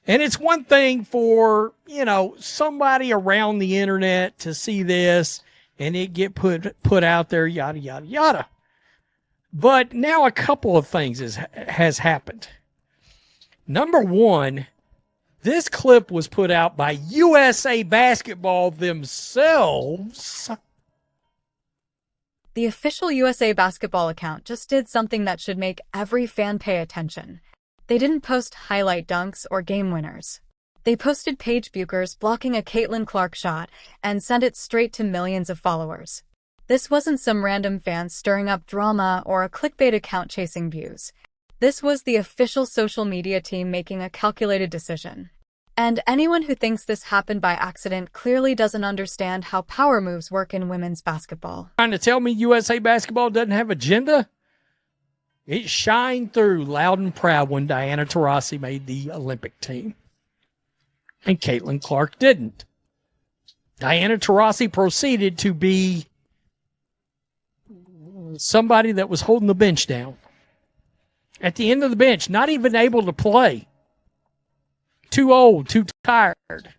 And it's one thing for, somebody around the internet to see this and it get put out there, yada, yada, yada. But now a couple of things has happened. Number one, this clip was put out by USA Basketball themselves. The official USA Basketball account just did something that should make every fan pay attention. They didn't post highlight dunks or game winners. They posted Paige Bueckers blocking a Caitlin Clark shot and sent it straight to millions of followers. This wasn't some random fan stirring up drama or a clickbait account chasing views. This was the official social media team making a calculated decision. And anyone who thinks this happened by accident clearly doesn't understand how power moves work in women's basketball. Trying to tell me USA Basketball doesn't have agenda? It shined through loud and proud when Diana Taurasi made the Olympic team. And Caitlin Clark didn't. Diana Taurasi proceeded to be somebody that was holding the bench down. At the end of the bench, not even able to play. Too old, too tired.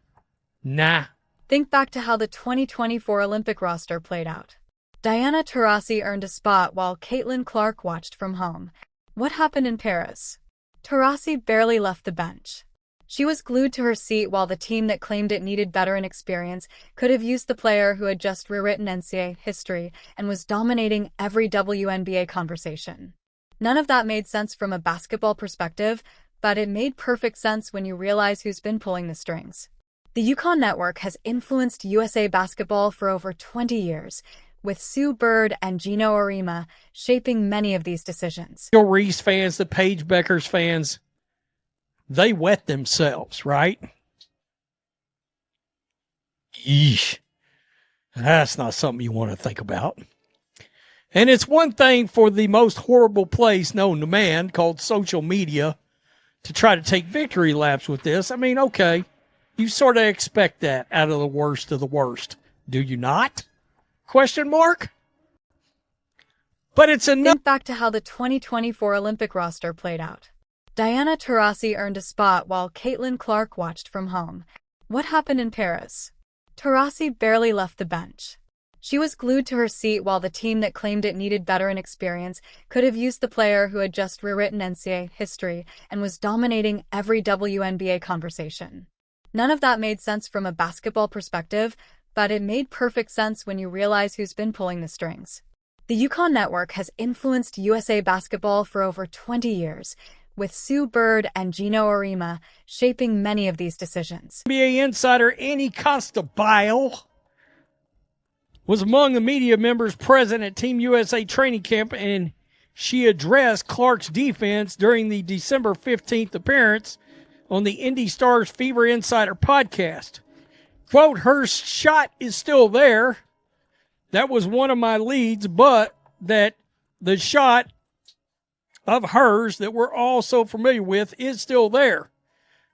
Nah. Think back to how the 2024 Olympic roster played out. Diana Taurasi earned a spot while Caitlin Clark watched from home. What happened in Paris? Taurasi barely left the bench. She was glued to her seat while the team that claimed it needed veteran experience could have used the player who had just rewritten NCAA history and was dominating every WNBA conversation. None of that made sense from a basketball perspective, but it made perfect sense when you realize who's been pulling the strings. The Yukon Network has influenced USA Basketball for over 20 years, with Sue Bird and Gino Arima shaping many of these decisions. The Reese fans, the Paige Bueckers fans, they wet themselves, right? Yeesh. That's not something you want to think about. And it's one thing for the most horrible place known to man, called social media, to try to take victory laps with this. I mean, okay, you sort of expect that out of the worst of the worst. Do you not? Question mark? But it's enough. Think back to how the 2024 Olympic roster played out. Diana Taurasi earned a spot while Caitlin Clark watched from home. What happened in Paris? Taurasi barely left the bench. She was glued to her seat while the team that claimed it needed veteran experience could have used the player who had just rewritten NCAA history and was dominating every WNBA conversation. None of that made sense from a basketball perspective, but it made perfect sense when you realize who's been pulling the strings. The Yukon Network has influenced USA Basketball for over 20 years, with Sue Bird and Gino Arima shaping many of these decisions. NBA insider Annie Costabile was among the media members present at Team USA training camp, and she addressed Clark's defense during the December 15th appearance on the Indy Stars Fever Insider podcast. Quote, "Her shot is still there. That was one of my leads, but that the shot of hers that we're all so familiar with is still there.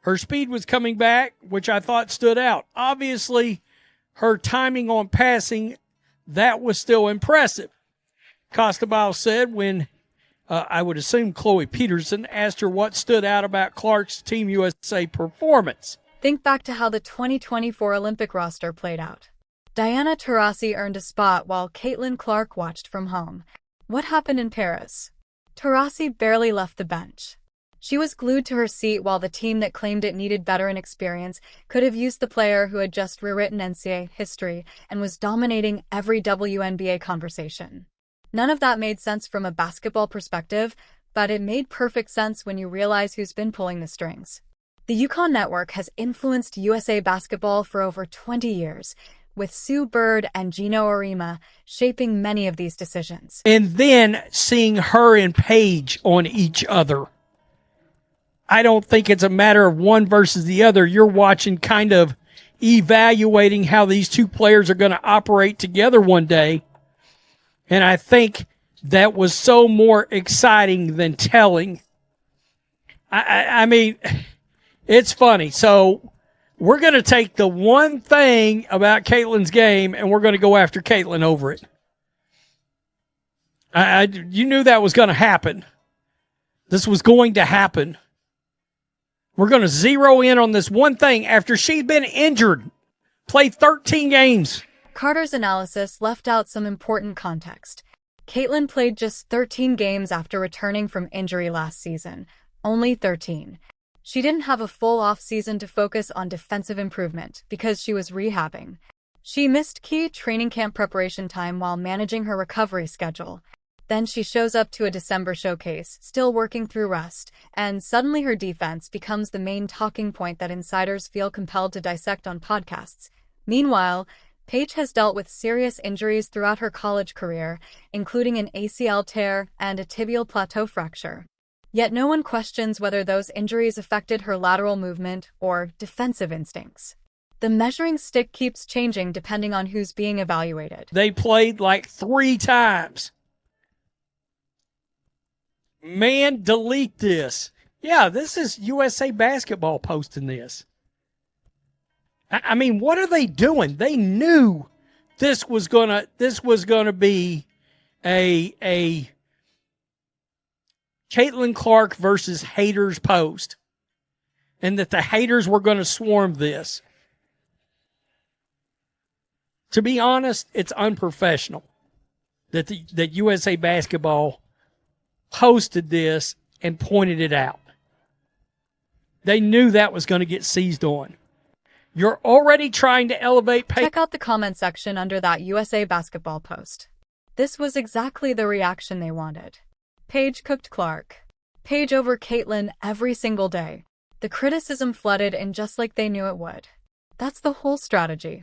Her speed was coming back, which I thought stood out. Obviously, her timing on passing, that was still impressive." Costabile said when I would assume Chloe Peterson asked her what stood out about Clark's Team USA performance. Think back to how the 2024 Olympic roster played out. Diana Taurasi earned a spot while Caitlin Clark watched from home. What happened in Paris? Taurasi barely left the bench. She was glued to her seat while the team that claimed it needed veteran experience could have used the player who had just rewritten NCAA history and was dominating every WNBA conversation. None of that made sense from a basketball perspective, but it made perfect sense when you realize who's been pulling the strings. The Yukon Network has influenced USA Basketball for over 20 years, with Sue Bird and Gino Arima shaping many of these decisions. And then seeing her and Paige on each other. I don't think it's a matter of one versus the other. You're watching, kind of evaluating how these two players are going to operate together one day. And I think that was so more exciting than telling. I mean, it's funny. So we're going to take the one thing about Caitlin's game and we're going to go after Caitlin over it. You knew that was going to happen. This was going to happen. We're going to zero in on this one thing after she's been injured, played 13 games. Carter's analysis left out some important context. Caitlin played just 13 games after returning from injury last season. Only 13. She didn't have a full off-season to focus on defensive improvement because she was rehabbing. She missed key training camp preparation time while managing her recovery schedule. Then she shows up to a December showcase, still working through rust, and suddenly her defense becomes the main talking point that insiders feel compelled to dissect on podcasts. Meanwhile, Paige has dealt with serious injuries throughout her college career, including an ACL tear and a tibial plateau fracture. Yet no one questions whether those injuries affected her lateral movement or defensive instincts. The measuring stick keeps changing depending on who's being evaluated. They played like 3 times. Man, delete this. Yeah, this is USA Basketball posting this. I mean, what are they doing? They knew this was gonna be a Caitlin Clark versus haters post, and that the haters were going to swarm this. To be honest, it's unprofessional that USA Basketball posted this and pointed it out. They knew that was going to get seized on. You're already trying to elevate Paige. Check out the comment section under that USA Basketball post. This was exactly the reaction they wanted. Paige cooked Clark. Paige over Caitlin every single day. The criticism flooded in just like they knew it would. That's the whole strategy.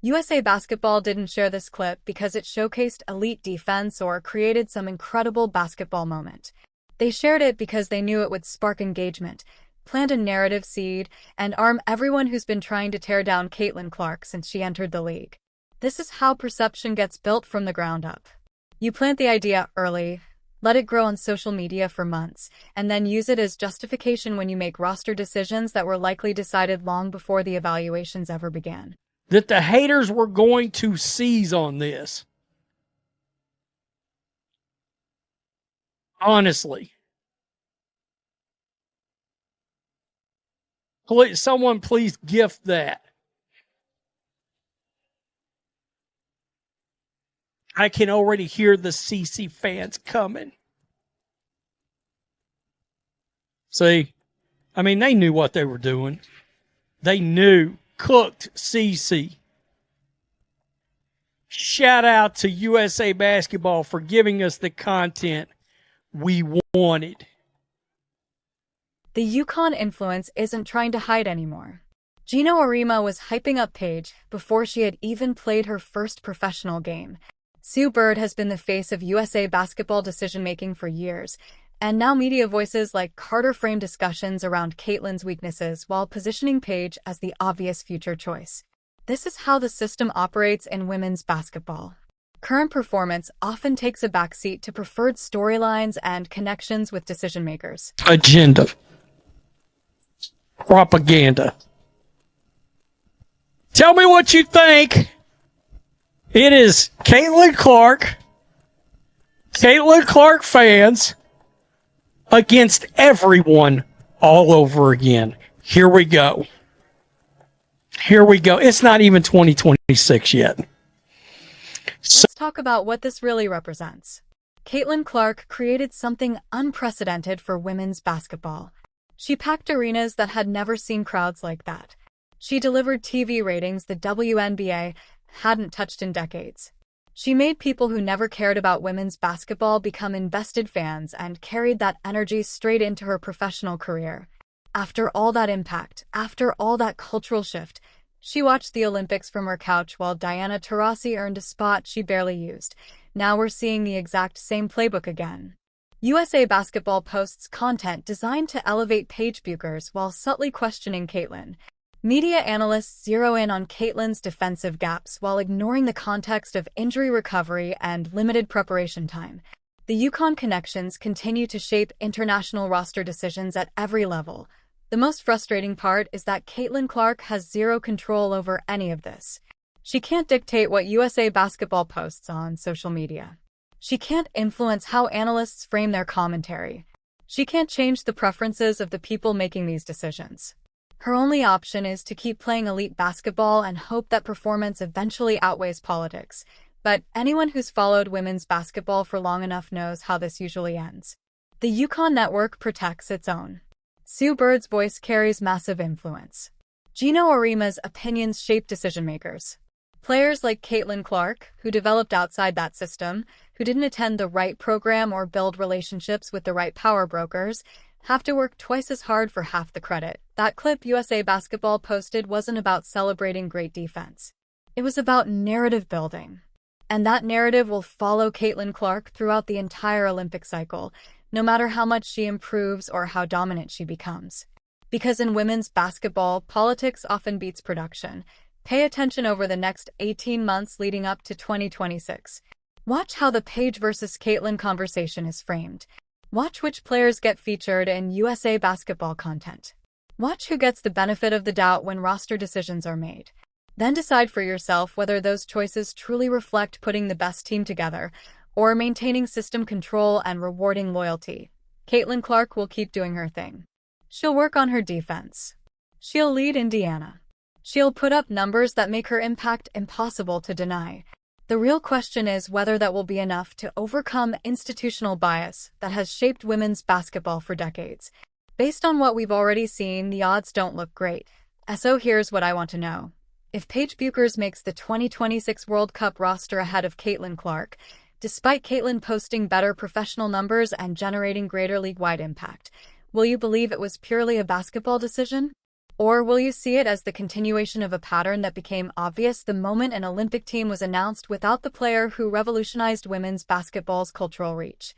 USA Basketball didn't share this clip because it showcased elite defense or created some incredible basketball moment. They shared it because they knew it would spark engagement, plant a narrative seed, and arm everyone who's been trying to tear down Caitlin Clark since she entered the league. This is how perception gets built from the ground up. You plant the idea early, let it grow on social media for months, and then use it as justification when you make roster decisions that were likely decided long before the evaluations ever began. That the haters were going to seize on this. Honestly. Please, someone please gift that. I can already hear the CC fans coming. See, I mean, they knew what they were doing. They knew. Cooked CC. Shout out to USA Basketball for giving us the content we wanted. The UConn influence isn't trying to hide anymore. Gino Arima was hyping up Paige before she had even played her first professional game. Sue Bird has been the face of USA Basketball decision-making for years, and now media voices like Carter frame discussions around Caitlin's weaknesses while positioning Paige as the obvious future choice. This is how the system operates in women's basketball. Current performance often takes a backseat to preferred storylines and connections with decision-makers. Agenda. Propaganda. Tell me what you think. It is Caitlin Clark fans against everyone all over again. Here we go. It's not even 2026 yet. Let's talk about what this really represents. Caitlin Clark created something unprecedented for women's basketball. She packed arenas that had never seen crowds like that. She delivered TV ratings the WNBA hadn't touched in decades. She made people who never cared about women's basketball become invested fans and carried that energy straight into her professional career. After all that impact, after all that cultural shift, she watched the Olympics from her couch while Diana Taurasi earned a spot she barely used. Now we're seeing the exact same playbook again. USA Basketball posts content designed to elevate Paige Bueckers while subtly questioning Caitlin. Media analysts zero in on Caitlin's defensive gaps while ignoring the context of injury recovery and limited preparation time. The UConn connections continue to shape international roster decisions at every level. The most frustrating part is that Caitlin Clark has zero control over any of this. She can't dictate what USA Basketball posts on social media. She can't influence how analysts frame their commentary. She can't change the preferences of the people making these decisions. Her only option is to keep playing elite basketball and hope that performance eventually outweighs politics. But anyone who's followed women's basketball for long enough knows how this usually ends. The Yukon Network protects its own. Sue Bird's voice carries massive influence. Gino Arima's opinions shape decision-makers. Players like Caitlin Clark, who developed outside that system, who didn't attend the right program or build relationships with the right power brokers, have to work twice as hard for half the credit. That clip USA Basketball posted wasn't about celebrating great defense. It was about narrative building. And that narrative will follow Caitlin Clark throughout the entire Olympic cycle, no matter how much she improves or how dominant she becomes. Because in women's basketball, politics often beats production. Pay attention over the next 18 months leading up to 2026. Watch how the Paige versus Caitlin conversation is framed. Watch which players get featured in USA Basketball content. Watch who gets the benefit of the doubt when roster decisions are made. Then decide for yourself whether those choices truly reflect putting the best team together or maintaining system control and rewarding loyalty. Caitlin Clark will keep doing her thing. She'll work on her defense. She'll lead Indiana. She'll put up numbers that make her impact impossible to deny. The real question is whether that will be enough to overcome institutional bias that has shaped women's basketball for decades. Based on what we've already seen, the odds don't look great. So here's what I want to know. If Paige Bueckers makes the 2026 World Cup roster ahead of Caitlin Clark, despite Caitlin posting better professional numbers and generating greater league-wide impact, will you believe it was purely a basketball decision? Or will you see it as the continuation of a pattern that became obvious the moment an Olympic team was announced without the player who revolutionized women's basketball's cultural reach?